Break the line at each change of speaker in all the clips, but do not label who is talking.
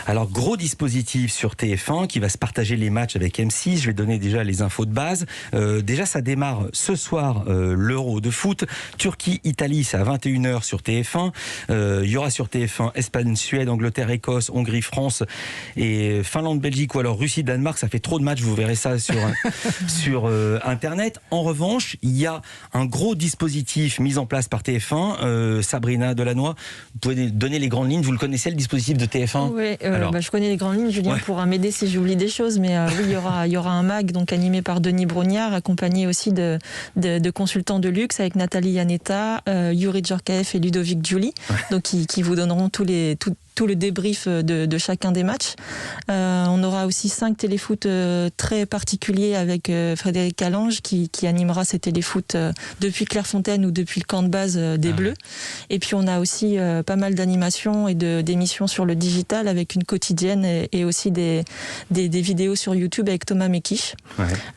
Alors, gros dispositif sur TF1 qui va se partager les matchs avec M6. Je vais donner déjà les infos de base. Déjà, ça démarre ce soir l'Euro de foot. Turquie-Italie, c'est à 21h sur TF1. Il y aura sur TF1 Espagne-Suède, Angleterre-Écosse, Hongrie-France et Finlande-Belgique ou alors Russie-Danemark. Ça fait trop de matchs, vous verrez ça sur Internet. En revanche, il y a un gros dispositif mis en place par TF1. Sabrina Delannoy, vous pouvez donner les grandes lignes. Vous le connaissez, le dispositif de TF1 ?
Oui, je connais les grandes lignes. Julien pourra m'aider si j'oublie des choses. Mais oui, il y aura un mag donc, animé par Denis Brognard, accompagné aussi de consultants de luxe avec Nathalie Yanetta, Yuri Djorkaeff et Ludovic Giuli, donc qui vous donneront tout le débrief de chacun des matchs. On aura aussi 5 téléfoot très particuliers avec Frédéric Calange qui animera ces téléfoot depuis Clairefontaine ou depuis le camp de base des Bleus. Et puis on a aussi pas mal d'animations et d'émissions sur le digital avec une quotidienne et aussi des vidéos sur YouTube avec Thomas Mekich.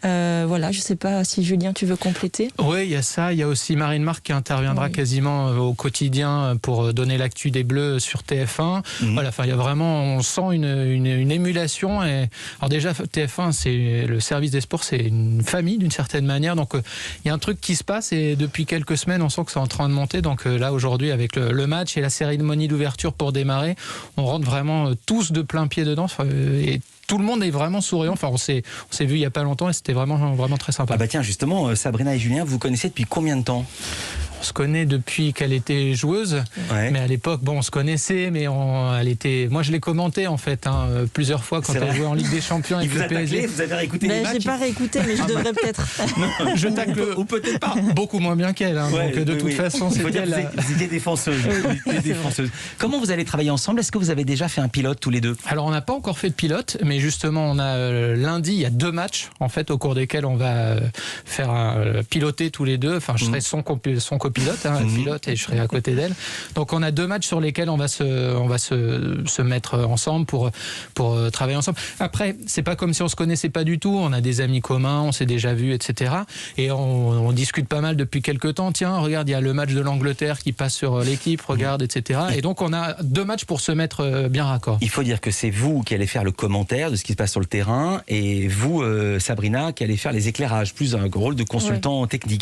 Voilà, je sais pas si Julien tu veux compléter.
Oui, il y a ça. Il y a aussi Marine Marc qui interviendra quasiment au quotidien pour donner l'actu des Bleus sur TF1. Voilà, enfin, il y a vraiment, on sent une émulation. Et alors déjà, TF1, c'est le service des sports, c'est une famille d'une certaine manière. Donc, il y a un truc qui se passe et depuis quelques semaines, on sent que c'est en train de monter. Donc là, aujourd'hui, avec le match et la cérémonie d'ouverture pour démarrer, on rentre vraiment tous de plein pied dedans. Et tout le monde est vraiment souriant. Enfin, on s'est vu il y a pas longtemps et c'était vraiment très sympa.
Ah bah tiens, justement, Sabrina et Julien, vous connaissez depuis combien de temps ?
On se connaît depuis qu'elle était joueuse, mais à l'époque, on se connaissait, mais moi je l'ai commenté en fait plusieurs fois quand elle jouait en Ligue des Champions avec le PSG.
Vous avez réécouté les matchs ?
J'ai pas réécouté, mais je devrais peut-être.
Je tacle
ou peut-être pas.
Beaucoup moins bien qu'elle. Donc de toute façon, c'est elle.
Vous étiez défenseuse. Comment vous allez travailler ensemble ? Est-ce que vous avez déjà fait un pilote tous les deux ?
Alors on n'a pas encore fait de pilote, mais justement on a lundi, il y a 2 matchs en fait au cours desquels on va faire piloter tous les deux. Enfin, je serai son copilote, elle pilote et je serai à côté d'elle. Donc on a 2 matchs sur lesquels on va se mettre ensemble pour travailler ensemble. Après, c'est pas comme si on se connaissait pas du tout. On a des amis communs, on s'est déjà vus, etc. Et on discute pas mal depuis quelques temps. Tiens, regarde, il y a le match de l'Angleterre qui passe sur l'équipe, regarde, etc. Et donc on a 2 matchs pour se mettre bien raccord.
Il faut dire que c'est vous qui allez faire le commentaire de ce qui se passe sur le terrain et vous, Sabrina, qui allez faire les éclairages, plus un rôle de consultant technique.